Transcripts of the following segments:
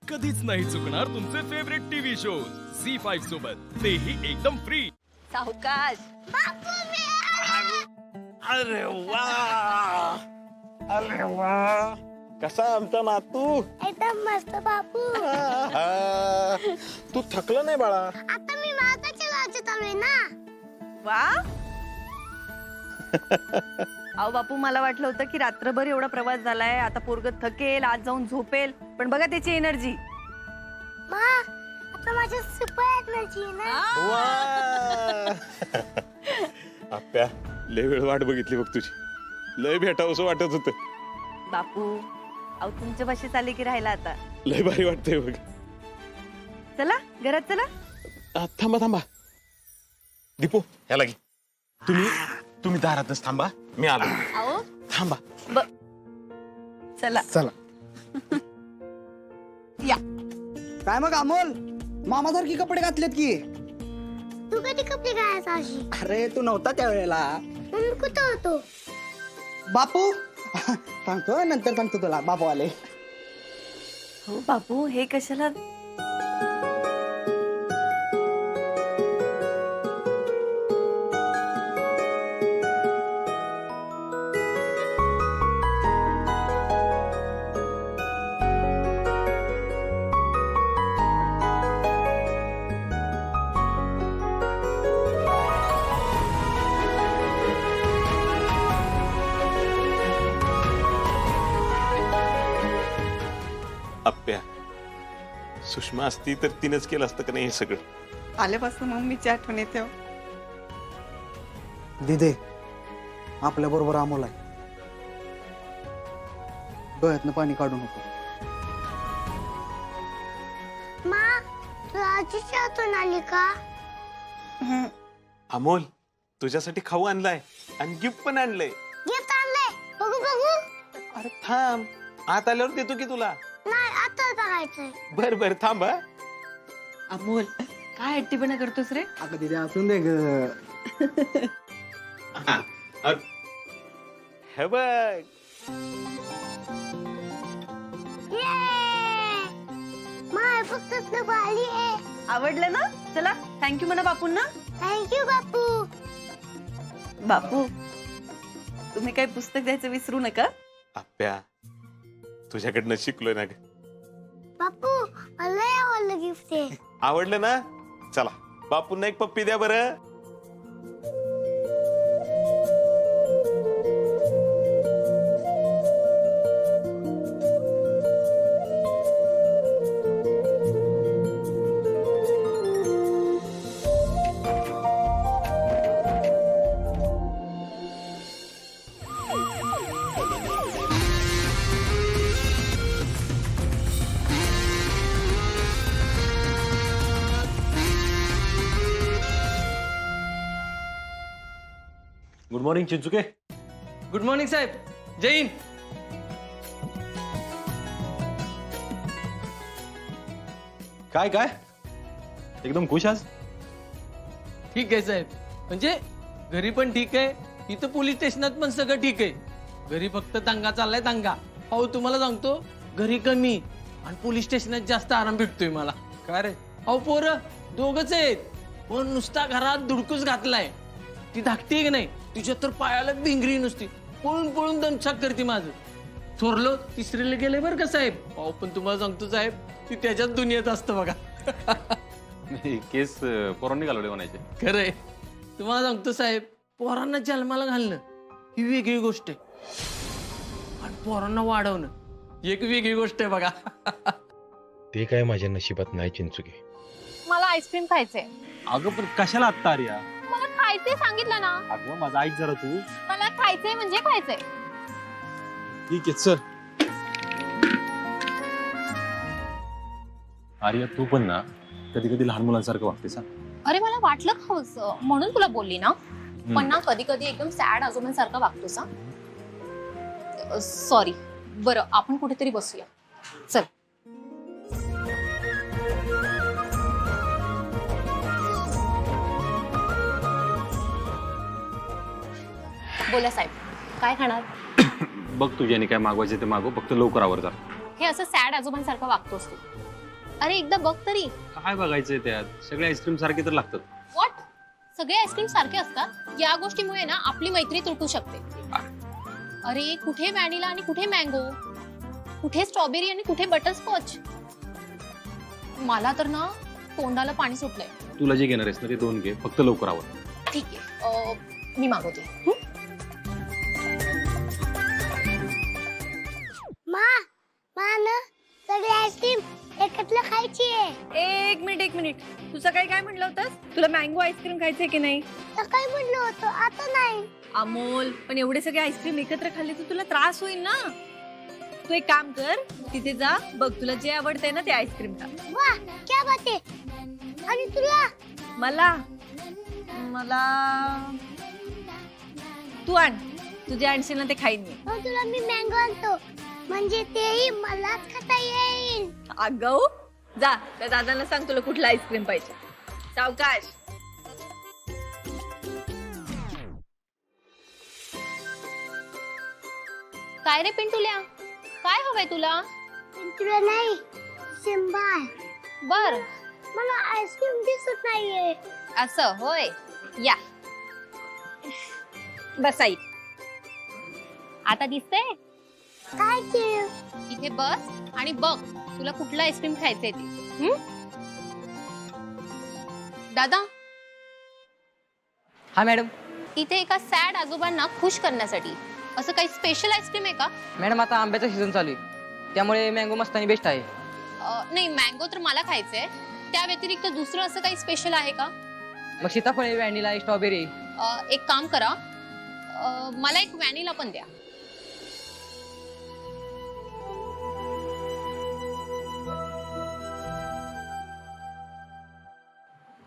कधीच नाही चुकणार तुमचे फेवरेट टीव्ही शोज झी5 सोबत, तेही एकदम फ्री. सावकाश. अरे वा, अरे वा, कसा आमचा नातू. एकदम मस्त बापू. तू थकलं नाही बाळा. आता मी माताच्या गावचे चालू आहे ना. वा. अहो बापू, मला वाटलं होतं की रात्रभर एवढा प्रवास झालाय, आता पोरग थकेल, आज जाऊन झोपेल, पण बघा त्याची एनर्जी. मा, आता माझ्या सुपर एनर्जी आहे ना. वा. आप्या, लय वेळ वाट बघितली बघ तुझी. लय भेटावंसं वाटत होत. बापू, अहो तुमच्या भाषेत आले की राहिला आता. लय भारी वाटतंय बघ. चला घरात चला. थांबा थांबा दीपू, ह्याला घे. तुम्ही दारातच थांबा, मी आलो. अहो थांबा. चला चला. या. काय मग अमोल, मामासारखी कपडे घातलेत की. तू कधी कपडे घालायचा अशी? अरे तू नव्हता त्यावेळेला. मग कुठं होतो? बापू सांगतो, नंतर सांगतो तुला. बापू आले. हो बापू, हे कशाला? आप्या, सुषमा असती तर तिनंच केलं असतं का नाही हे सगळं. आल्यापासून मम्मीची आठवण येते. दिदे, आपल्या बरोबर अमोल आहे. डोळ्यातनं पाणी काढू नको. मा, तू आजीची आठवण आली का? अमोल, तुझ्यासाठी खाऊ आणलाय आणि गिफ्ट पण आणलंय. गिफ्ट आणलंय, बघू बघू. अरे थांब, आत आल्यावर देतो की तुला. नाही, आता बघायचंय. बर थांब. अमोल, काय हट्टीपणा करतोस रे? अगं दिदे, असून दे ग. हे बघ. मा, फक्त नको आली आहे. आवडलं ना? चला थँक्यू म्हणा बापूंना. थँक्यू बापू. बापू, तुम्ही काही पुस्तक द्यायचं विसरू नका. आप्या, तुझ्याकडनं शिकलोय ना ग. बापू, मला लय आवडलं गिफ्ट आहे. आवडलं ना? चला बापूंना एक पप्पी द्या बरं. गुड मॉर्निंग चिंचुके. गुड मॉर्निंग साहेब. जय हिंद. काय काय एकदम खुश आज. ठीक आहे साहेब, म्हणजे घरी पण ठीक आहे, इथं पोलीस स्टेशनात पण सगळं ठीक आहे. घरी फक्त दंगा चाललाय, दंगा. अहो तुम्हाला सांगतो, घरी कमी आणि पोलीस स्टेशनात जास्त आराम भेटतोय मला. काय रे? अहो पोरं दोघच आहेत, पण नुसता घरात धुडकूस घातलाय. ती धाकटी की नाही, तिच्या तर पायाला भिंगरी नुसती, पळून पळून दमछाक करते माझं. थोरलो तिसरीला गेले बरं का साहेब. अहो पण तुम्हाला सांगतो साहेब, ती त्याच्याच दुनियेत असतं बघा. केस पोरांनी घालवले म्हणायचे. खरंय. तुम्हाला सांगतो साहेब, पोरांना जन्माला घालणं ही वेगळी गोष्ट आहे, आणि पोरांना वाढवणं ही एक वेगळी गोष्ट आहे बघा. ते काय माझ्या नशिबात नाही चिंचुके. मला आईस्क्रीम खायचंय. अगं पण कशाला आत्ता आर्या? मला खायचंय सांगितलं ना. अगं माझं ऐक जरा तू. मला खायचंय म्हणजे खायचंय. ठीक आहे चल. आर्या तू पण ना कधी कधी लहान मुलांसारखं वागतेस. अरे मला वाटलं खाऊचं म्हणून तुला बोलली ना. पण ना कधी कधी एकदम सॅड आजोबांसारखा वागतोस. सॉरी. बरं आपण कुठेतरी बसूया. चल. बोला साहेब, काय खाणार? बघ तुझ्याने काय मागवायचे ते मागव, फक्त लवकर आवर जा. हे असं सॅड आजोबांसारखं वागतोस तू. अरे एकदा बघ तरी. काय बघायचंय त्यात? सगळे आईस्क्रीम सारखे तर लागतात. व्हॉट? सगळे आईस्क्रीम सारखे असतात? या गोष्टीमुळे ना आपली मैत्री तुटू शकते. अरे कुठे व्हॅनिला आणि कुठे मँगो, कुठे स्ट्रॉबेरी आणि कुठे बटरस्कॉच. मला तर ना तोंडाला पाणी सुटलंय. तुला जे घेणार आहेस ना ते 2 घे, फक्त लवकर आवर. ठीक आहे, मी मागवते. मा ना सगळी आईस्क्रीम एकत्र खायची आहे. एक मिनिट तू सकाळी काय म्हणलं होतंस? तुला मँगो आईस्क्रीम खायचंय की नाही? सकाळी म्हणलं होतं, आता नाही. अमोल, पण एवढे सगळे आईस्क्रीम एकत्र खाल्ले तर तुला त्रास होईल ना. तू एक काम कर, तिथे जा, बघ तुला जे आवडतंय ना ते आईस्क्रीम खा. वा क्या बात आहे. आणि तुला? मला तू आण, तुझे आणशील ना ते खाईन मी. मग तुला मी मँगो आणतो, म्हणजे तेही मलाच खाता येईल. अगं जा, त्या दादांना सांग तुला कुठला आईस्क्रीम पाहिजे. सावकाश. काय रे पिंटुल्या, काय हवंय तुला? तुला नाही, सिम्बा. बर, मला आईस्क्रीम दिसत नाहीये. असं होय. या बसाई. आता दिसतंय? काय ते? इथे बस आणि बघ तुला कुठलं आईस्क्रीम खायचंय ते. दादा, हा मॅडम. इथे एका सॅड आजोबांना खुश करण्यासाठी असं काही स्पेशल आईस्क्रीम आहे का? मॅडम आता आंब्याचा सीझन चालू आहे, त्यामुळे मँगो मस्तानी बेस्ट आहे. नाही, मँगो तर मला खायचंय. त्या व्यतिरिक्त दुसरं असं काही स्पेशल आहे का? मग सीताफळ, व्हॅनिला, स्ट्रॉबेरी. एक काम करा, मला एक व्हॅनिला पण द्या.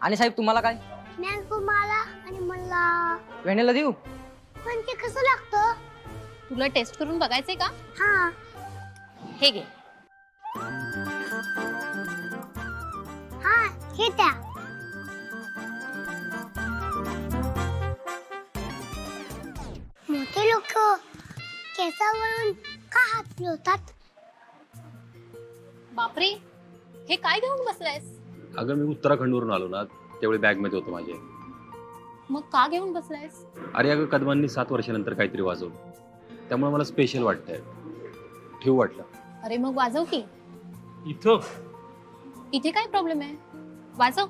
आणि साहेब तुम्हाला काय? मँगो मला आणि मला. व्हॅनिला देऊ? पण ते कसं लागतं? तुला टेस्ट करून बघायचंय का? हा. हे घे. हा हे द्या. मोठे लोक केसावरून का हात फिरवतात? बापरे, हे काय घेऊन बसलायस? अगं मी उत्तराखंडवरून आलो ना, त्यावेळी बॅग मध्ये होतं माझे. मग का घेऊन बसलायस? अरे अगं कदमांनी 7 वर्षानंतर काहीतरी वाजवलं, त्यामुळे मला स्पेशल वाटतंय, ठेवू वाटलं. अरे मग वाजव की. इथं इथे काय प्रॉब्लेम आहे? वाजव.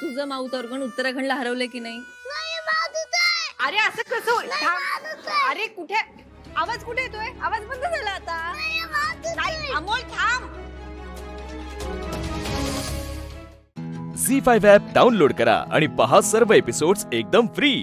तुझं माउथ ऑर्गन उत्तराखंडला हरवलंय की नाही? नाही माझंच आहे. अरे असं कसं होईल? नाही, थांब. माझंच आहे. अरे कुठे आवाज कुठे येतोय? आवाज बंद झाला आता. नाही, माझंच नाही आहे. अमोल थांब. झी5 ॲप डाउनलोड करा आणि पहा सर्व एपिसोड्स एकदम फ्री.